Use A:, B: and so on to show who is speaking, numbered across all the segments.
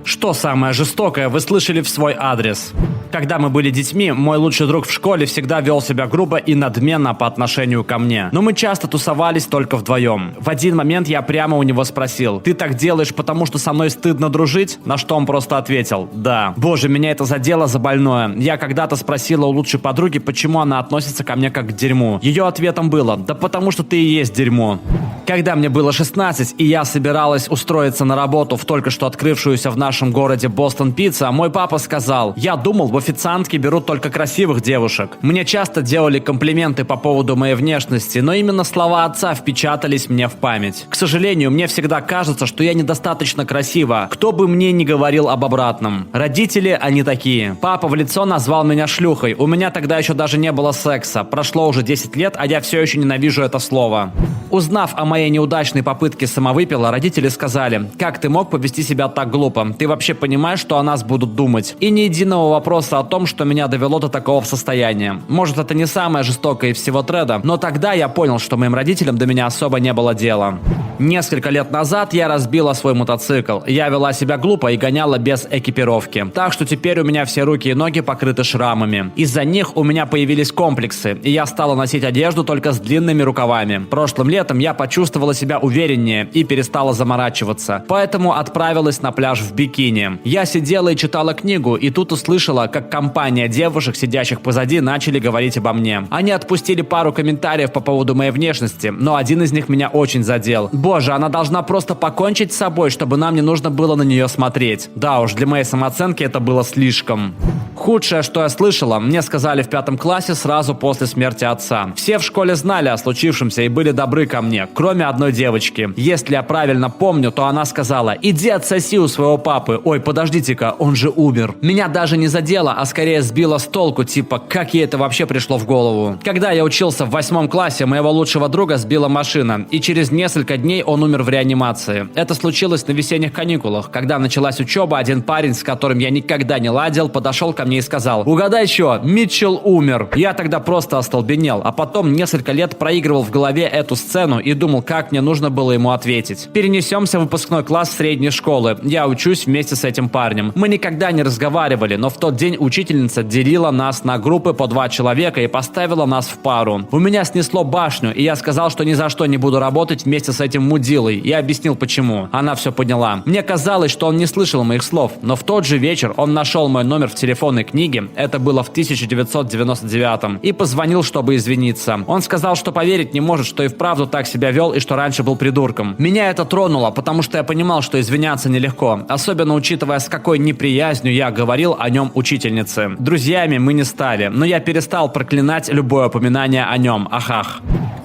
A: Что самое жестокое вы слышали в свой адрес? Когда мы были детьми, мой лучший друг в школе всегда вел себя грубо и надменно по отношению ко мне. Но мы часто тусовались только вдвоем. В один момент я прямо у него спросил: «Ты так делаешь, потому что со мной стыдно дружить?» На что он просто ответил: «Да». Боже, меня это задело за больное. Я когда-то спросила у лучшей подруги, почему она относится ко мне как к дерьму. Ее ответом было: «Да потому что ты и есть дерьмо». Когда мне было 16, и я собиралась устроиться на работу в только что открывшуюся в нашем городе Бостон Пицца, мой папа сказал: «Я думал, в официантки берут только красивых девушек». Мне часто делали комплименты по поводу моей внешности, но именно слова отца впечатались мне в память. К сожалению, мне всегда кажется, что я недостаточно красива, кто бы мне ни говорил об обратном. Родители, они такие. Папа в лицо назвал меня шлюхой. У меня тогда еще даже не было секса. Прошло уже 10 лет, а я все еще ненавижу это слово. Узнав о моей неудачной попытке самовыпила, родители сказали: «Как ты мог повести себя так глупо? Ты вообще понимаешь, что о нас будут думать?» И ни единого вопроса о том, что меня довело до такого состояния. Может, это не самое жестокое из всего треда, но тогда я понял, что моим родителям до меня особо не было дела. Несколько лет назад я разбила свой мотоцикл. Я вела себя глупо и гоняла без экипировки. Так что теперь у меня все руки и ноги покрыты шрамами. Из-за них у меня появились комплексы, и я стала носить одежду только с длинными рукавами. Прошлым летом я почувствовала себя увереннее и перестала заморачиваться. Поэтому отправилась на пляж в бикини. Я сидела и читала книгу, и тут услышала, как компания девушек, сидящих позади, начали говорить обо мне. Они отпустили пару комментариев по поводу моей внешности, но один из них меня очень задел. Боже, она должна просто покончить с собой, чтобы нам не нужно было на нее смотреть. Да уж, для моей самооценки это было слишком. Худшее, что я слышала, мне сказали в 5 классе сразу после смерти отца. Все в школе знали о случившемся и были добры ко мне, кроме одной девочки. Если я правильно помню, то она сказала: «Иди отсоси у своего папы. Ой, подождите-ка, он же умер». Меня даже не задело, а скорее сбило с толку, типа, как ей это вообще пришло в голову. Когда я учился в 8 классе, моего лучшего друга сбила машина, и через несколько дней он умер в реанимации. Это случилось на весенних каникулах. Когда началась учеба, один парень, с которым я никогда не ладил, подошел ко мне и сказал: «Угадай что, Митчелл умер». Я тогда просто остолбенел, а потом несколько лет проигрывал в голове эту сцену и думал, как мне нужно было ему ответить. Перенесемся в выпускной класс средней школы. Я учусь вместе с этим парнем. Мы никогда не разговаривали, но в тот день учительница делила нас на группы по 2 человека и поставила нас в пару. У меня снесло башню, и я сказал, что ни за что не буду работать вместе с этим мудилой. Я объяснил почему. Она все поняла. Мне казалось, что он не слышал моих слов, но в тот же вечер он нашел мой номер в телефонной книге, это было в 1999, и позвонил, чтобы извиниться. Он сказал, что поверить не может, что и вправду так себя вел и что раньше был придурком. Меня это тронуло, потому что я понимал, что извиняться нелегко, особенно учитывая, с какой неприязнью я говорил о нем учительнице. Друзьями мы не стали, но я перестал проклинать любое упоминание о нем. Ахах.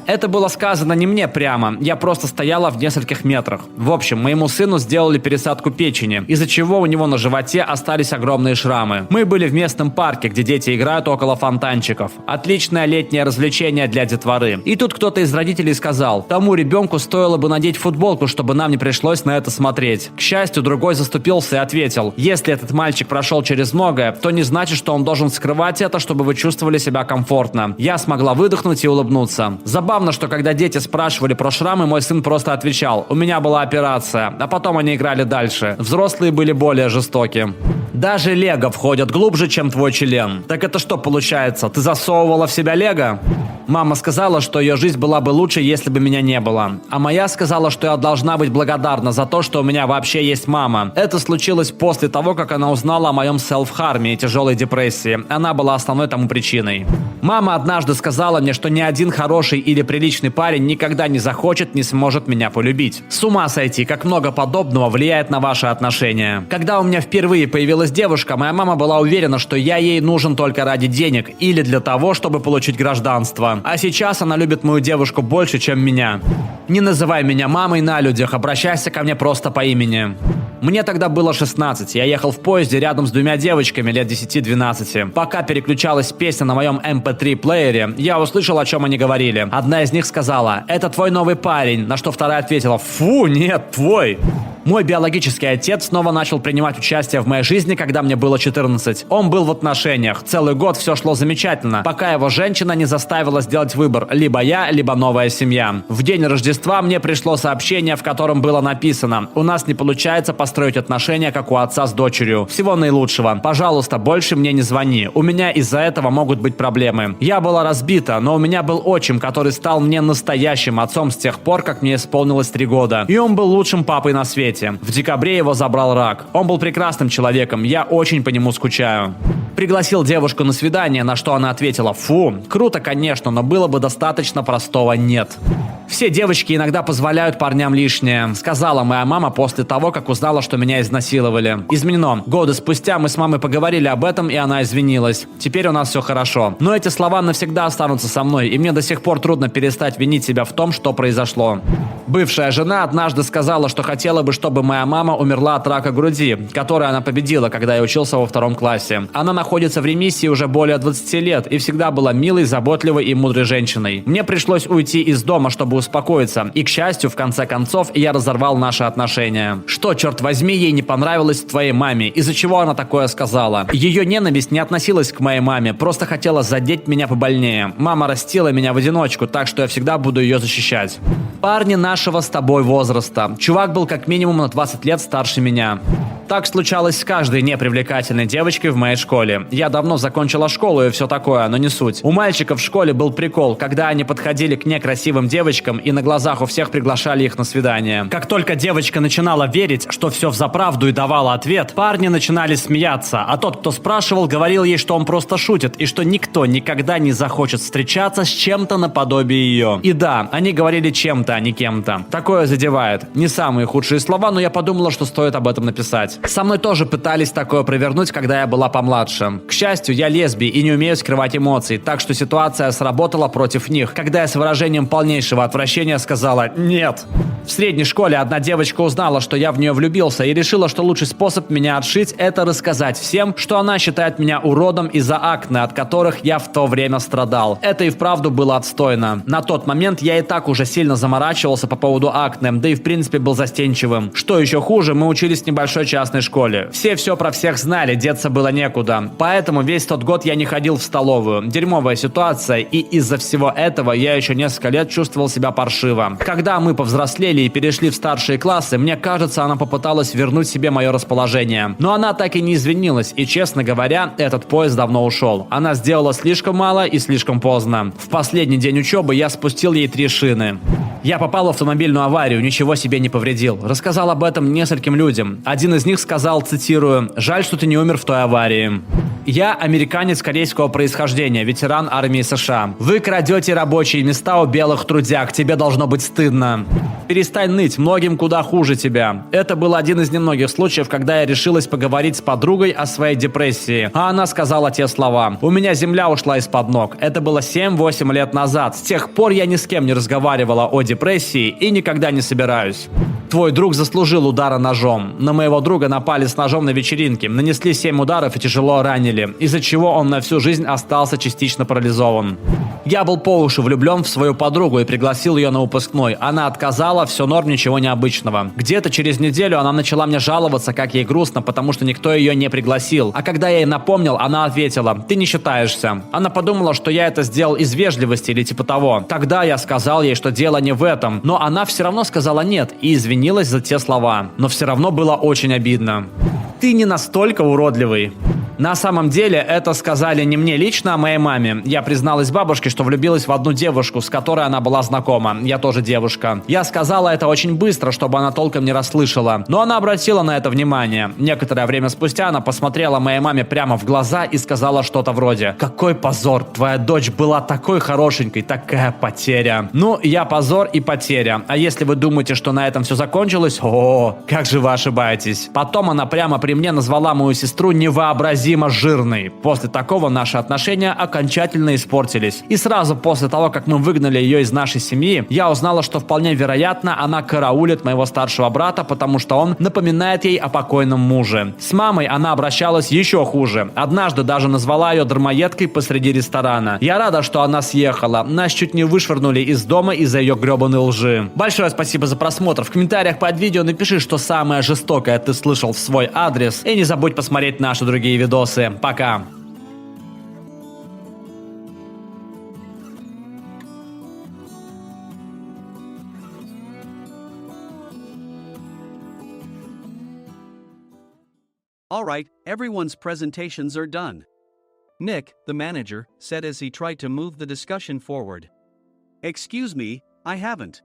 A: Это было сказано не мне прямо, я просто стояла в нескольких метрах. В общем, моему сыну сделали пересадку печени, из-за чего у него на животе остались огромные шрамы. Мы были в местном парке, где дети играют около фонтанчиков. Отличное летнее развлечение для детворы. И тут кто-то из родителей сказал: «Тому ребенку стоило бы надеть футболку, чтобы нам не пришлось на это смотреть». К счастью, другой заступился и ответил: «Если этот мальчик прошел через многое, то не значит, что он должен скрывать это, чтобы вы чувствовали себя комфортно». Я смогла выдохнуть и улыбнуться. Забавно, что когда дети спрашивали про шрамы, мой сын просто отвечал: «У меня была операция», а потом они играли дальше. Взрослые были более жестоки. Даже лего входят глубже, чем твой член. Так это что получается? Ты засовывала в себя лего? Мама сказала, что ее жизнь была бы лучше, если бы меня не было. А моя сказала, что я должна быть благодарна за то, что у меня вообще есть мама. Это случилось после того, как она узнала о моем селф-харме и тяжелой депрессии. Она была основной тому причиной. Мама однажды сказала мне, что ни один хороший или приличный парень никогда не захочет, не сможет меня полюбить. С ума сойти, как много подобного влияет на ваши отношения. Когда у меня впервые появилась девушка, моя мама была уверена, что я ей нужен только ради денег или для того, чтобы получить гражданство. А сейчас она любит мою девушку больше, чем меня. Не называй меня мамой на людях, обращайся ко мне просто по имени. Мне тогда было 16, я ехал в поезде рядом с 2 девочками лет 10-12. Пока переключалась песня на моем MP3-плеере, я услышал, о чем они говорили. Одна из них сказала: «Это твой новый парень», на что вторая ответила: «Фу, нет, твой». Мой биологический отец снова начал принимать участие в моей жизни, жизни, когда мне было 14. Он был в отношениях. Целый год все шло замечательно, пока его женщина не заставила сделать выбор: либо я, либо новая семья. В день Рождества мне пришло сообщение, в котором было написано: у нас не получается построить отношения, как у отца с дочерью. Всего наилучшего. Пожалуйста, больше мне не звони. У меня из-за этого могут быть проблемы. Я была разбита, но у меня был отчим, который стал мне настоящим отцом с тех пор, как мне исполнилось 3 года. И он был лучшим папой на свете. В декабре его забрал рак. Он был прекрасным человеком. Я очень по нему скучаю. Пригласил девушку на свидание, на что она ответила: фу, круто, конечно, но было бы достаточно простого «нет». Все девочки иногда позволяют парням лишнее, сказала моя мама после того, как узнала, что меня изнасиловали. Изменено. Годы спустя мы с мамой поговорили об этом, и она извинилась. Теперь у нас все хорошо. Но эти слова навсегда останутся со мной, и мне до сих пор трудно перестать винить себя в том, что произошло. Бывшая жена однажды сказала, что хотела бы, чтобы моя мама умерла от рака груди, который она победила, когда я учился во 2 классе. Она находится в ремиссии уже более 20 лет и всегда была милой, заботливой и мудрой женщиной. Мне пришлось уйти из дома, чтобы успокоиться, и, к счастью, в конце концов, я разорвал наши отношения. Что, черт возьми, ей не понравилось в твоей маме? Из-за чего она такое сказала? Ее ненависть не относилась к моей маме, просто хотела задеть меня побольнее. Мама растила меня в одиночку, так что я всегда буду ее защищать. Парни нашего с тобой возраста. Чувак был как минимум на 20 лет старше меня. Так случалось с каждой непривлекательной девочкой в моей школе. Я давно закончила школу и все такое, но не суть. У мальчиков в школе был прикол, когда они подходили к некрасивым девочкам и на глазах у всех приглашали их на свидание. Как только девочка начинала верить, что все взаправду и давала ответ, парни начинали смеяться, а тот, кто спрашивал, говорил ей, что он просто шутит и что никто никогда не захочет встречаться с чем-то наподобие ее. И да, они говорили чем-то, а не кем-то. Такое задевает. Не самые худшие слова, но я подумала, что стоит об этом написать. Со мной тоже пытались такое провернуть, когда я была помладше. К счастью, я лесби и не умею скрывать эмоций, так что ситуация сработала против них, когда я с выражением полнейшего отвращения сказала «нет». В средней школе одна девочка узнала, что я в нее влюбился, и решила, что лучший способ меня отшить – это рассказать всем, что она считает меня уродом из-за акне, от которых я в то время страдал. Это и вправду было отстойно. На тот момент я и так уже сильно заморачивался по поводу акне, да и в принципе был застенчивым. Что еще хуже, мы учились в небольшой частной школе. Все про всех знали, деться было некуда. Поэтому весь тот год я не ходил в столовую. Дерьмовая ситуация, и из-за всего этого я еще несколько лет чувствовал себя паршиво. Когда мы повзрослели и перешли в старшие классы, мне кажется, она попыталась вернуть себе мое расположение. Но она так и не извинилась, и, честно говоря, этот поезд давно ушел. Она сделала слишком мало и слишком поздно. В последний день учебы я спустил ей 3 шины. Я попал в автомобильную аварию, ничего себе не повредил. Рассказал об этом нескольким людям. Один из них сказал, цитирую: «Жаль, что ты не умер в той аварии». Я американец корейского происхождения, ветеран армии США. Вы крадете рабочие места у белых трудяг, тебе должно быть стыдно. Перестань ныть, многим куда хуже тебя. Это был один из немногих случаев, когда я решилась поговорить с подругой о своей депрессии. А она сказала те слова: «У меня земля ушла из-под ног». Это было 7-8 лет назад. С тех пор я ни с кем не разговаривала о депрессии и никогда не собираюсь. Твой друг заслужил удара ножом. На моего друга напали с ножом на вечеринке, нанесли 7 ударов и тяжело ранили, из-за чего он на всю жизнь остался частично парализован. Я был по уши влюблен в свою подругу и пригласил ее на выпускной. Она отказала, все норм, ничего необычного. Где-то через неделю она начала мне жаловаться, как ей грустно, потому что никто ее не пригласил. А когда я ей напомнил, она ответила: «Ты не считаешься». Она подумала, что я это сделал из вежливости или типа того. Тогда я сказал ей, что дело не в этом, но она все равно сказала «нет» и извинилась за те слова. Но все равно было очень обидно. Ты не настолько уродливый. На самом деле, это сказали не мне лично, а моей маме. Я призналась бабушке, что влюбилась в одну девушку, с которой она была знакома. Я тоже девушка. Я сказала это очень быстро, чтобы она толком не расслышала. Но она обратила на это внимание. Некоторое время спустя она посмотрела моей маме прямо в глаза и сказала что-то вроде: «Какой позор, твоя дочь была такой хорошенькой, такая потеря». Ну, я позор и потеря. А если вы думаете, что на этом все закончилось, как же вы ошибаетесь. Потом она прямо при мне назвала мою сестру невообразимой невообразимо жирной. После такого наши отношения окончательно испортились. И сразу после того, как мы выгнали ее из нашей семьи, я узнала, что вполне вероятно она караулит моего старшего брата, потому что он напоминает ей о покойном муже. С мамой она обращалась еще хуже. Однажды даже назвала ее дармоедкой посреди ресторана. Я рада, что она съехала. Нас чуть не вышвырнули из дома из-за ее гребаной лжи. Большое спасибо за просмотр. В комментариях под видео напиши, что самое жестокое ты слышал в свой адрес. И не забудь посмотреть наши другие видосы. Пока!
B: All right, everyone's presentations are done. Nick, the manager, said as he tried to move the discussion forward. Excuse me, I haven't.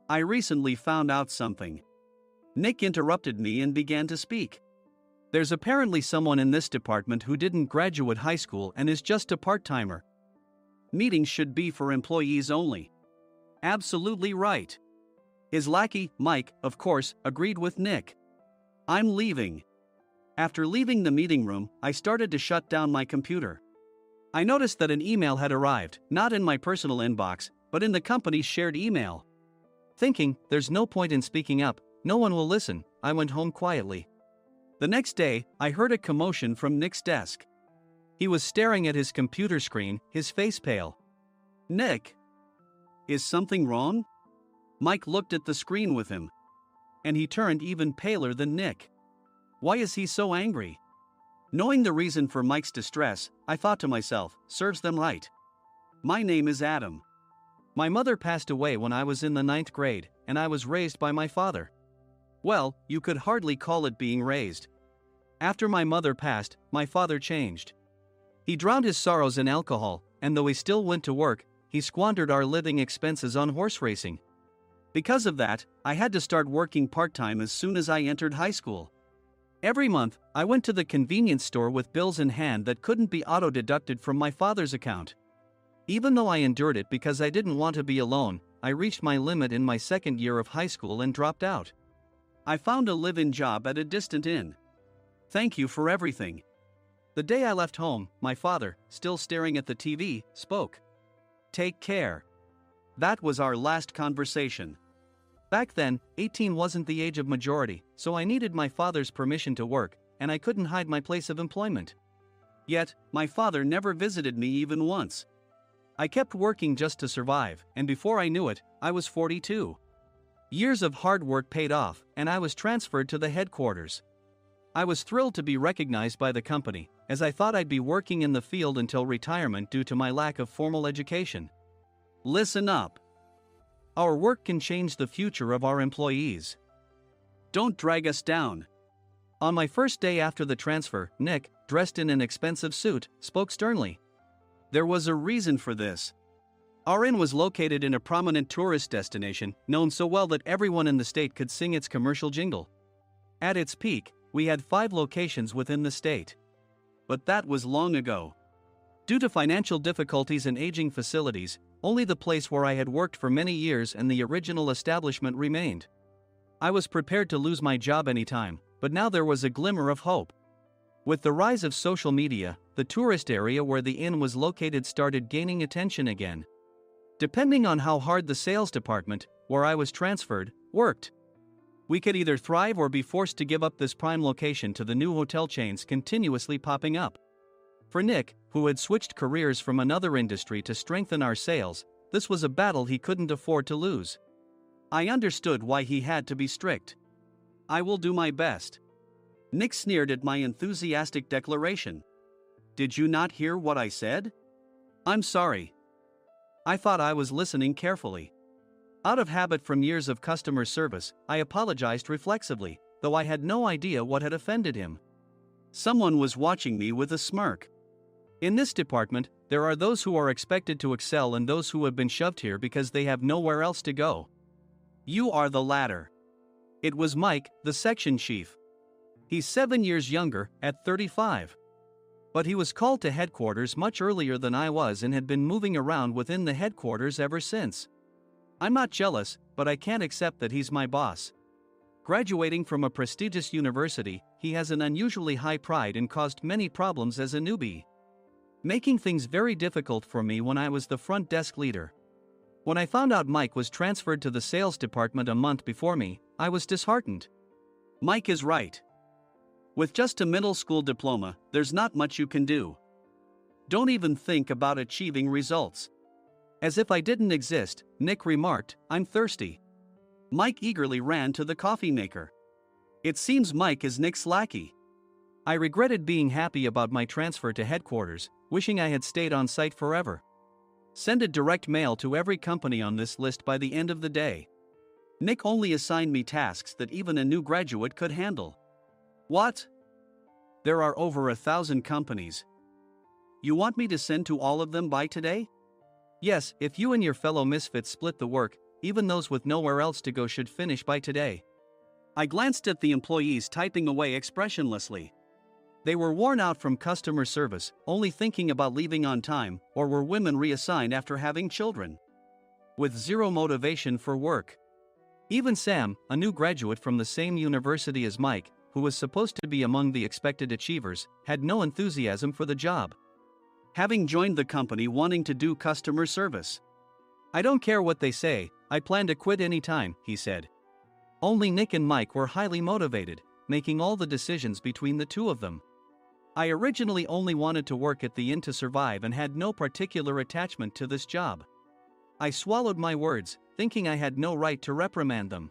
B: I recently found out something. Nick interrupted me and began to speak. There's apparently someone in this department who didn't graduate high school and is just a part-timer. Meetings should be for employees only. Absolutely right. His lackey, Mike, of course, agreed with Nick. I'm leaving. After leaving the meeting room, I started to shut down my computer. I noticed that an email had arrived, not in my personal inbox, but in the company's shared email. Thinking, there's no point in speaking up, no one will listen, I went home quietly. The next day, I heard a commotion from Nick's desk. He was staring at his computer screen, his face pale. Nick? Is something wrong? Mike looked at the screen with him. And he turned even paler than Nick. Why is he so angry? Knowing the reason for Mike's distress, I thought to myself, serves them right. My name is Adam. My mother passed away when I was in the 9th grade, and I was raised by my father. Well, you could hardly call it being raised. After my mother passed, my father changed. He drowned his sorrows in alcohol, and though he still went to work, he squandered our living expenses on horse racing. Because of that, I had to start working part-time as soon as I entered high school. Every month, I went to the convenience store with bills in hand that couldn't be auto-deducted from my father's account. Even though I endured it because I didn't want to be alone, I reached my limit in my second year of high school and dropped out. I found a live-in job at a distant inn. Thank you for everything. The day I left home, my father, still staring at the TV, spoke. Take care. That was our last conversation. Back then, 18 wasn't the age of majority, so I needed my father's permission to work, and I couldn't hide my place of employment. Yet, my father never visited me even once. I kept working just to survive, and before I knew it, I was 42. Years of hard work paid off, and I was transferred to the headquarters. I was thrilled to be recognized by the company, as I thought I'd be working in the field until retirement due to my lack of formal education. Listen up. Our work can change the future of our employees. Don't drag us down. On my first day after the transfer, Nick, dressed in an expensive suit, spoke sternly. There was a reason for this. Our inn was located in a prominent tourist destination, known so well that everyone in the state could sing its commercial jingle. At its peak, we had 5 locations within the state. But that was long ago. Due to financial difficulties and aging facilities, only the place where I had worked for many years and the original establishment remained. I was prepared to lose my job anytime, but now there was a glimmer of hope. With the rise of social media, the tourist area where the inn was located started gaining attention again. Depending on how hard the sales department, where I was transferred, worked, we could either thrive or be forced to give up this prime location to the new hotel chains continuously popping up. For Nick, who had switched careers from another industry to strengthen our sales, this was a battle he couldn't afford to lose. I understood why he had to be strict. I will do my best. Nick sneered at my enthusiastic declaration. Did you not hear what I said? I'm sorry. I thought I was listening carefully. Out of habit from years of customer service, I apologized reflexively, though I had no idea what had offended him. Someone was watching me with a smirk. In this department, there are those who are expected to excel and those who have been shoved here because they have nowhere else to go. You are the latter. It was Mike, the section chief. He's 7 years younger, at 35. But he was called to headquarters much earlier than I was and had been moving around within the headquarters ever since. I'm not jealous, but I can't accept that he's my boss. Graduating from a prestigious university, he has an unusually high pride and caused many problems as a newbie, making things very difficult for me when I was the front desk leader. When I found out Mike was transferred to the sales department a month before me, I was disheartened. Mike is right. With just a middle school diploma, there's not much you can do. Don't even think about achieving results. As if I didn't exist, Nick remarked, "I'm thirsty." Mike eagerly ran to the coffee maker. It seems Mike is Nick's lackey. I regretted being happy about my transfer to headquarters, wishing I had stayed on site forever. Send a direct mail to every company on this list by the end of the day. Nick only assigned me tasks that even a new graduate could handle. What? There are over 1,000 companies. You want me to send to all of them by today? Yes, if you and your fellow misfits split the work, even those with nowhere else to go should finish by today. I glanced at the employees typing away expressionlessly. They were worn out from customer service, only thinking about leaving on time, or were women reassigned after having children, with zero motivation for work. Even Sam, a new graduate from the same university as Mike, who was supposed to be among the expected achievers, had no enthusiasm for the job, having joined the company wanting to do customer service. "I don't care what they say, I plan to quit anytime," he said. Only Nick and Mike were highly motivated, making all the decisions between the two of them. I originally only wanted to work at the inn to survive and had no particular attachment to this job. I swallowed my words, thinking I had no right to reprimand them.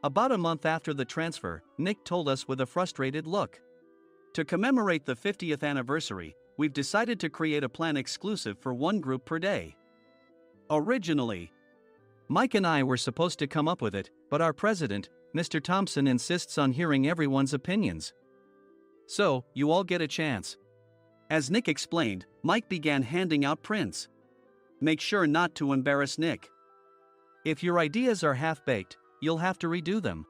B: About a month after the transfer, Nick told us with a frustrated look, "To commemorate the 50th anniversary, we've decided to create a plan exclusive for one group per day." Originally, Mike and I were supposed to come up with it, but our president, Mr. Thompson, insists on hearing everyone's opinions. "So, you all get a chance." As Nick explained, Mike began handing out prints. "Make sure not to embarrass Nick. If your ideas are half-baked, you'll have to redo them."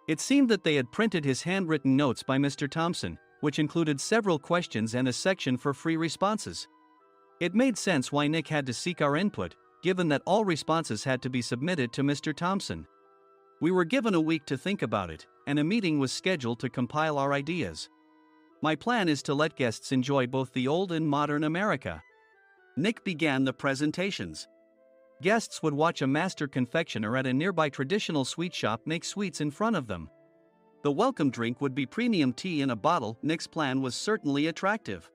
B: It seemed that they had printed his handwritten notes by Mr. Thompson, which included several questions and a section for free responses. It made sense why Nick had to seek our input, given that all responses had to be submitted to Mr. Thompson. We were given a week to think about it, and a meeting was scheduled to compile our ideas. My plan is to let guests enjoy both the old and modern America. Nick began the presentations. Guests would watch a master confectioner at a nearby traditional sweet shop make sweets in front of them. The welcome drink would be premium tea in a bottle. Nick's plan was certainly attractive.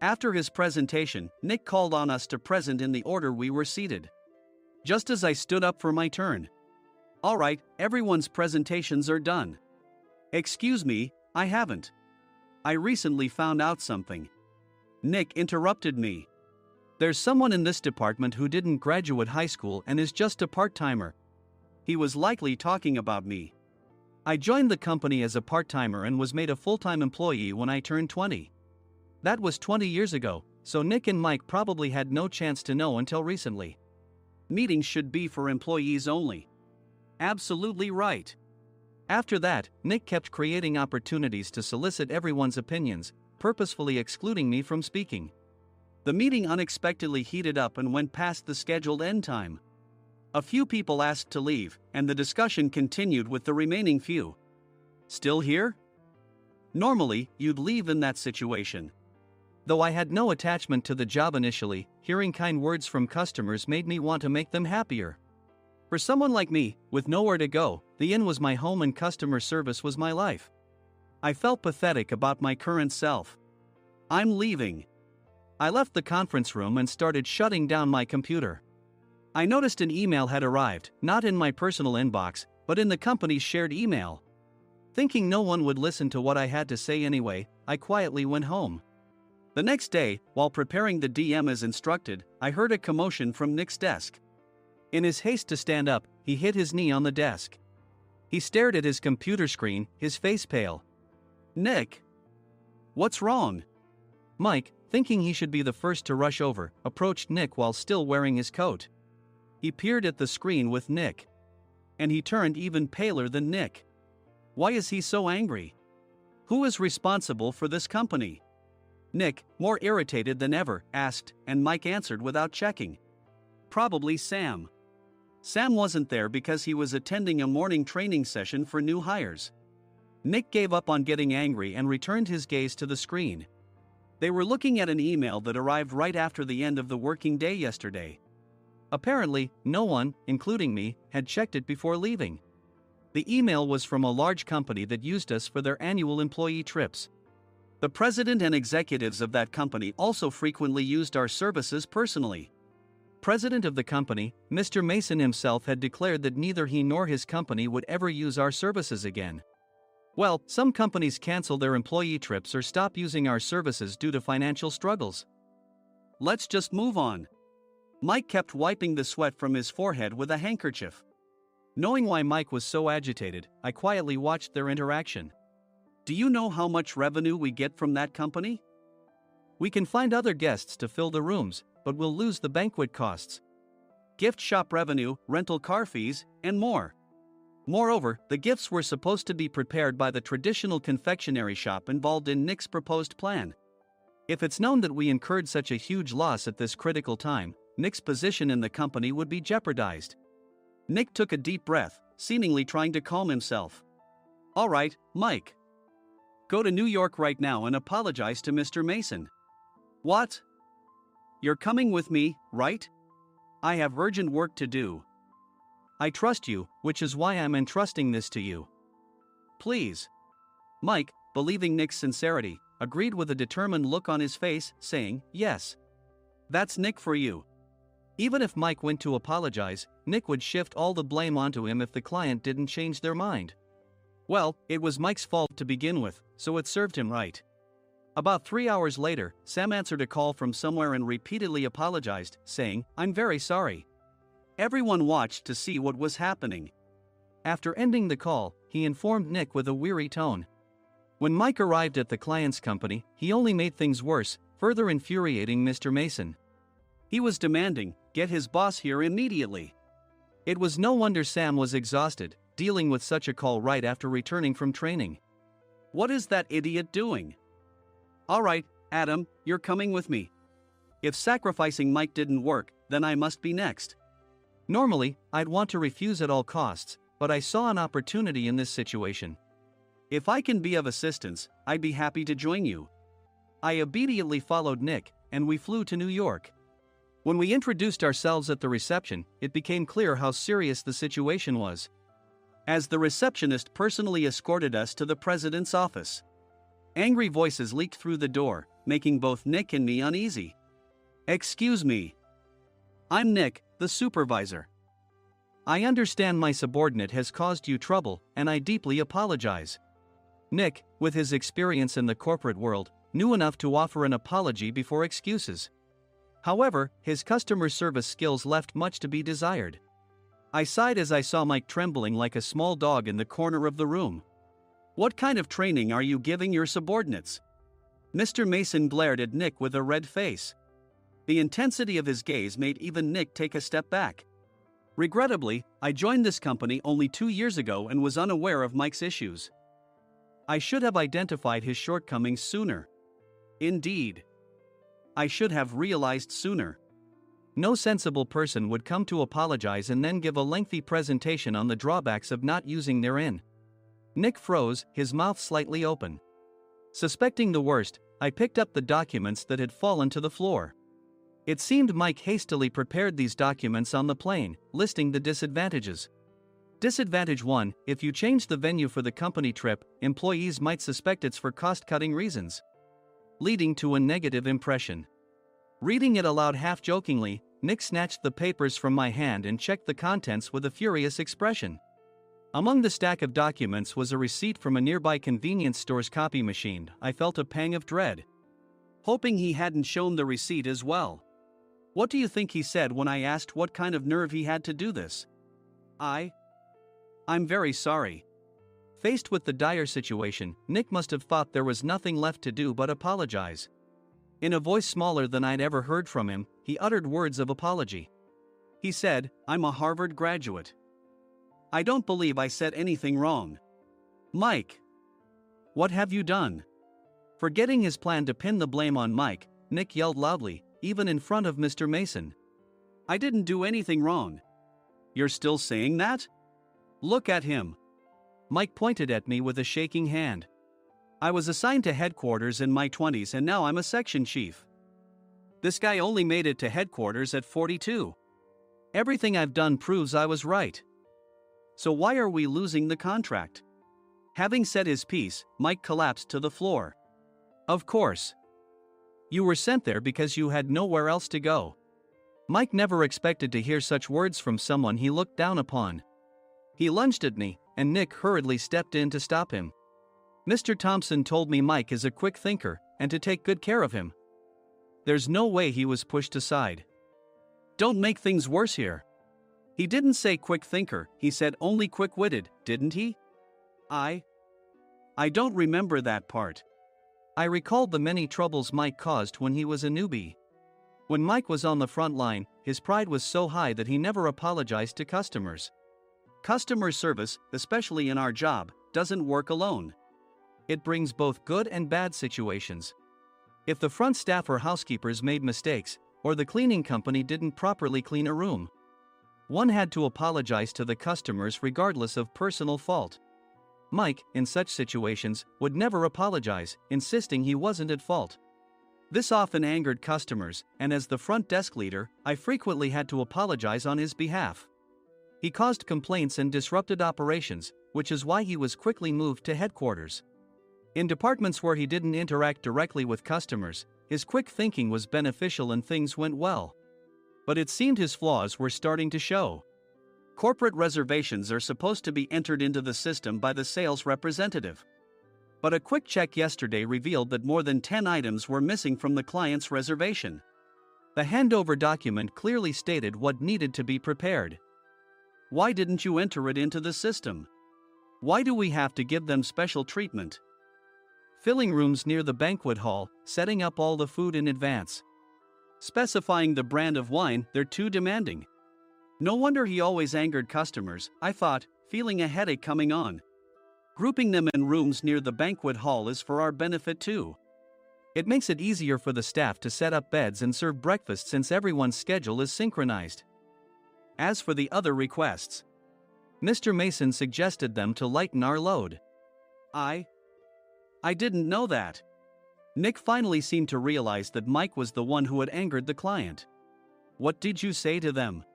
B: After his presentation, Nick called on us to present in the order we were seated. Just as I stood up for my turn. "All right, everyone's presentations are done." "Excuse me, I haven't. I recently found out something." Nick interrupted me. "There's someone in this department who didn't graduate high school and is just a part-timer." He was likely talking about me. I joined the company as a part-timer and was made a full-time employee when I turned 20. That was 20 years ago, so Nick and Mike probably had no chance to know until recently. Meetings should be for employees only. Absolutely right. After that, Nick kept creating opportunities to solicit everyone's opinions, purposefully excluding me from speaking. The meeting unexpectedly heated up and went past the scheduled end time. A few people asked to leave, and the discussion continued with the remaining few. "Still here?" Normally, you'd leave in that situation. Though I had no attachment to the job initially, hearing kind words from customers made me want to make them happier. For someone like me, with nowhere to go, the inn was my home and customer service was my life. I felt pathetic about my current self. "I'm leaving." I left the conference room and started shutting down my computer. I noticed an email had arrived, not in my personal inbox, but in the company's shared email. Thinking no one would listen to what I had to say anyway, I quietly went home. The next day, while preparing the DM as instructed, I heard a commotion from Nick's desk. In his haste to stand up, he hit his knee on the desk. He stared at his computer screen, his face pale. "Nick, what's wrong?" Mike, thinking he should be the first to rush over, approached Nick while still wearing his coat. He peered at the screen with Nick. And he turned even paler than Nick. Why is he so angry? Who is responsible for this company? Nick, more irritated than ever, asked, and Mike answered without checking. "Probably Sam." Sam wasn't there because he was attending a morning training session for new hires. Nick gave up on getting angry and returned his gaze to the screen. They were looking at an email that arrived right after the end of the working day yesterday. Apparently, no one, including me, had checked it before leaving. The email was from a large company that used us for their annual employee trips. The president and executives of that company also frequently used our services personally. President of the company, Mr. Mason himself, had declared that neither he nor his company would ever use our services again. Well, some companies cancel their employee trips or stop using our services due to financial struggles. Let's just move on. Mike kept wiping the sweat from his forehead with a handkerchief. Knowing why Mike was so agitated, I quietly watched their interaction. Do you know how much revenue we get from that company? We can find other guests to fill the rooms, but we'll lose the banquet costs, gift shop revenue, rental car fees, and more. Moreover, the gifts were supposed to be prepared by the traditional confectionery shop involved in Nick's proposed plan. If it's known that we incurred such a huge loss at this critical time, Nick's position in the company would be jeopardized. Nick took a deep breath, seemingly trying to calm himself. All right, Mike. Go to New York right now and apologize to Mr. Mason. What? You're coming with me, right? I have urgent work to do. I trust you, which is why I'm entrusting this to you. Please. Mike, believing Nick's sincerity, agreed with a determined look on his face, saying, yes. That's Nick for you. Even if Mike went to apologize, Nick would shift all the blame onto him if the client didn't change their mind. Well, it was Mike's fault to begin with, so it served him right. About 3 hours later, Sam answered a call from somewhere and repeatedly apologized, saying, I'm very sorry. Everyone watched to see what was happening. After ending the call, he informed Nick with a weary tone. When Mike arrived at the client's company, he only made things worse, further infuriating Mr. Mason. He was demanding, get his boss here immediately. It was no wonder Sam was exhausted, dealing with such a call right after returning from training. What is that idiot doing? All right, Adam, you're coming with me. If sacrificing Mike didn't work, then I must be next. Normally, I'd want to refuse at all costs, but I saw an opportunity in this situation. If I can be of assistance, I'd be happy to join you. I immediately followed Nick, and we flew to New York. When we introduced ourselves at the reception, it became clear how serious the situation was, as the receptionist personally escorted us to the president's office. Angry voices leaked through the door, making both Nick and me uneasy. Excuse me. I'm Nick, the supervisor. I understand my subordinate has caused you trouble, and I deeply apologize. Nick, with his experience in the corporate world, knew enough to offer an apology before excuses. However, his customer service skills left much to be desired. I sighed as I saw Mike trembling like a small dog in the corner of the room. What kind of training are you giving your subordinates? Mr. Mason glared at Nick with a red face. The intensity of his gaze made even Nick take a step back. Regrettably, I joined this company only 2 years ago and was unaware of Mike's issues. I should have identified his shortcomings sooner. Indeed. I should have realized sooner. No sensible person would come to apologize and then give a lengthy presentation on the drawbacks of not using their in. Nick froze, his mouth slightly open. Suspecting the worst, I picked up the documents that had fallen to the floor. It seemed Mike hastily prepared these documents on the plane, listing the disadvantages. Disadvantage 1: if you change the venue for the company trip, employees might suspect it's for cost-cutting reasons, leading to a negative impression. Reading it aloud half-jokingly, Nick snatched the papers from my hand and checked the contents with a furious expression. Among the stack of documents was a receipt from a nearby convenience store's copy machine. I felt a pang of dread, hoping he hadn't shown the receipt as well. What do you think he said when I asked what kind of nerve he had to do this? I'm very sorry. Faced with the dire situation, Nick must have thought there was nothing left to do but apologize. In a voice smaller than I'd ever heard from him, he uttered words of apology. He said, I'm a Harvard graduate. I don't believe I said anything wrong. Mike, what have you done? Forgetting his plan to pin the blame on Mike, Nick yelled loudly, even in front of Mr. Mason. I didn't do anything wrong. You're still saying that? Look at him. Mike pointed at me with a shaking hand. I was assigned to headquarters in my 20s and now I'm a section chief. This guy only made it to headquarters at 42. Everything I've done proves I was right. So why are we losing the contract? Having said his piece, Mike collapsed to the floor. Of course. You were sent there because you had nowhere else to go. Mike never expected to hear such words from someone he looked down upon. He lunged at me, and Nick hurriedly stepped in to stop him. Mr. Thompson told me Mike is a quick thinker, and to take good care of him. There's no way he was pushed aside. Don't make things worse here. He didn't say quick thinker, he said only quick-witted, didn't he? I don't remember that part. I recalled the many troubles Mike caused when he was a newbie. When Mike was on the front line, his pride was so high that he never apologized to customers. Customer service, especially in our job, doesn't work alone. It brings both good and bad situations. If the front staff or housekeepers made mistakes, or the cleaning company didn't properly clean a room, one had to apologize to the customers regardless of personal fault. Mike, in such situations, would never apologize, insisting he wasn't at fault. This often angered customers, and as the front desk leader, I frequently had to apologize on his behalf. He caused complaints and disrupted operations, which is why he was quickly moved to headquarters. In departments where he didn't interact directly with customers, his quick thinking was beneficial and things went well. But it seemed his flaws were starting to show. Corporate reservations are supposed to be entered into the system by the sales representative. But a quick check yesterday revealed that more than 10 items were missing from the client's reservation. The handover document clearly stated what needed to be prepared. Why didn't you enter it into the system? Why do we have to give them special treatment? Filling rooms near the banquet hall, setting up all the food in advance. Specifying the brand of wine, they're too demanding. No wonder he always angered customers, I thought, feeling a headache coming on. Grouping them in rooms near the banquet hall is for our benefit too. It makes it easier for the staff to set up beds and serve breakfast since everyone's schedule is synchronized. As for the other requests, Mr. Mason suggested them to lighten our load. I didn't know that. Nick finally seemed to realize that Mike was the one who had angered the client. What did you say to them?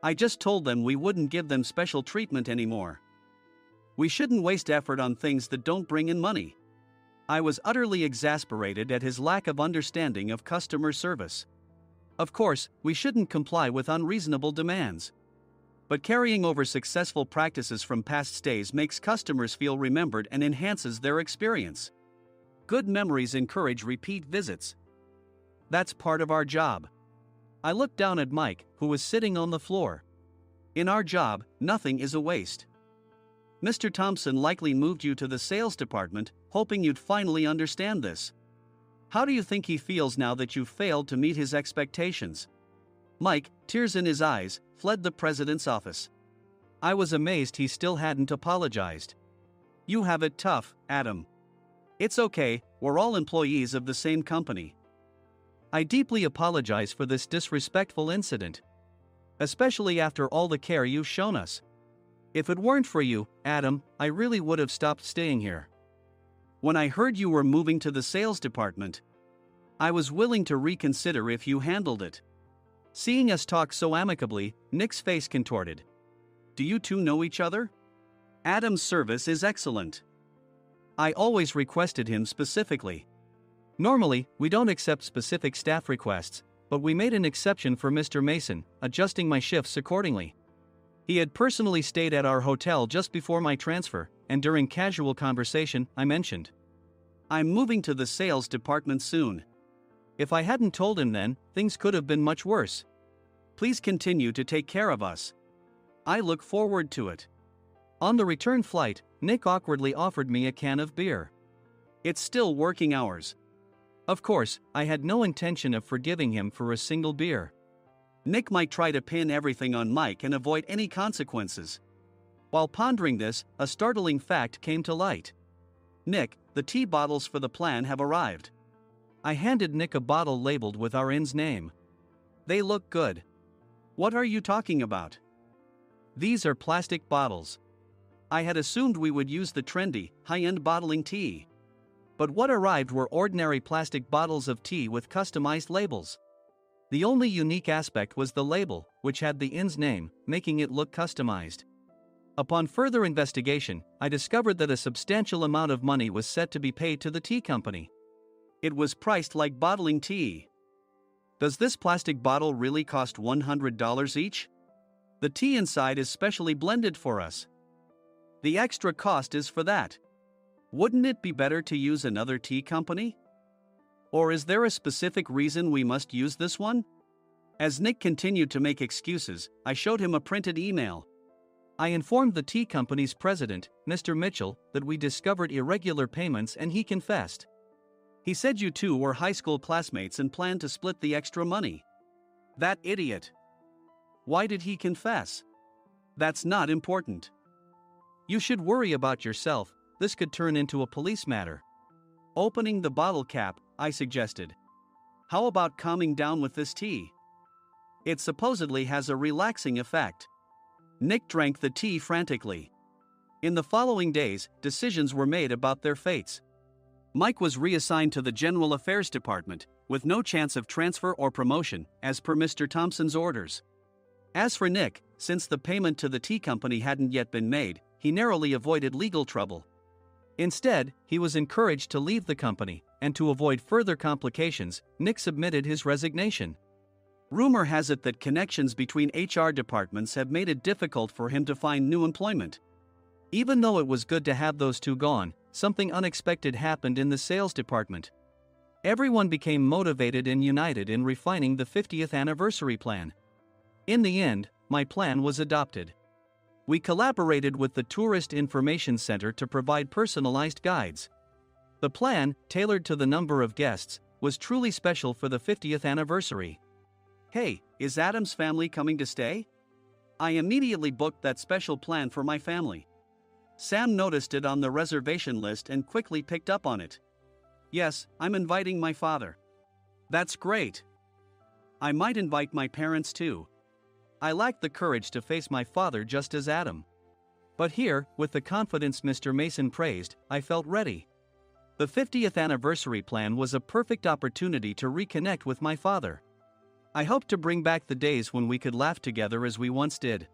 B: I just told them we wouldn't give them special treatment anymore. We shouldn't waste effort on things that don't bring in money. I was utterly exasperated at his lack of understanding of customer service. Of course, we shouldn't comply with unreasonable demands. But carrying over successful practices from past stays makes customers feel remembered and enhances their experience. Good memories encourage repeat visits. That's part of our job. I looked down at Mike, who was sitting on the floor. In our job, nothing is a waste. Mr. Thompson likely moved you to the sales department, hoping you'd finally understand this. How do you think he feels now that you failed to meet his expectations? Mike, tears in his eyes, fled the president's office. I was amazed he still hadn't apologized. You have it tough, Adam. It's okay, we're all employees of the same company. I deeply apologize for this disrespectful incident. Especially after all the care you've shown us. If it weren't for you, Adam, I really would have stopped staying here. When I heard you were moving to the sales department, I was willing to reconsider if you handled it. Seeing us talk so amicably, Nick's face contorted. Do you two know each other? Adam's service is excellent. I always requested him specifically. Normally, we don't accept specific staff requests, but we made an exception for Mr. Mason, adjusting my shifts accordingly. He had personally stayed at our hotel just before my transfer, and during casual conversation, I mentioned, I'm moving to the sales department soon. If I hadn't told him then, things could have been much worse. Please continue to take care of us. I look forward to it. On the return flight, Nick awkwardly offered me a can of beer. It's still working hours. Of course, I had no intention of forgiving him for a single beer. Nick might try to pin everything on Mike and avoid any consequences. While pondering this, a startling fact came to light. Nick, the tea bottles for the plan have arrived. I handed Nick a bottle labeled with our inn's name. They look good. What are you talking about? These are plastic bottles. I had assumed we would use the trendy, high-end bottling tea. But what arrived were ordinary plastic bottles of tea with customized labels. The only unique aspect was the label, which had the inn's name, making it look customized. Upon further investigation, I discovered that a substantial amount of money was set to be paid to the tea company. It was priced like bottling tea. Does this plastic bottle really cost $100 each? The tea inside is specially blended for us. The extra cost is for that. Wouldn't it be better to use another tea company? Or is there a specific reason we must use this one? As Nick continued to make excuses, I showed him a printed email. I informed the tea company's president, Mr. Mitchell, that we discovered irregular payments and he confessed. He said you two were high school classmates and planned to split the extra money. That idiot. Why did he confess? That's not important. You should worry about yourself, this could turn into a police matter. Opening the bottle cap, I suggested. How about calming down with this tea? It supposedly has a relaxing effect. Nick drank the tea frantically. In the following days, decisions were made about their fates. Mike was reassigned to the General Affairs Department, with no chance of transfer or promotion, as per Mr. Thompson's orders. As for Nick, since the payment to the tea company hadn't yet been made, he narrowly avoided legal trouble. Instead, he was encouraged to leave the company, and to avoid further complications, Nick submitted his resignation. Rumor has it that connections between HR departments have made it difficult for him to find new employment. Even though it was good to have those two gone, something unexpected happened in the sales department. Everyone became motivated and united in refining the 50th anniversary plan. In the end, my plan was adopted. We collaborated with the Tourist Information Center to provide personalized guides. The plan, tailored to the number of guests, was truly special for the 50th anniversary. Hey, is Adam's family coming to stay? I immediately booked that special plan for my family. Sam noticed it on the reservation list and quickly picked up on it. Yes, I'm inviting my father. That's great. I might invite my parents too. I lacked the courage to face my father just as Adam. But here, with the confidence Mr. Mason praised, I felt ready. The 50th anniversary plan was a perfect opportunity to reconnect with my father. I hoped to bring back the days when we could laugh together as we once did.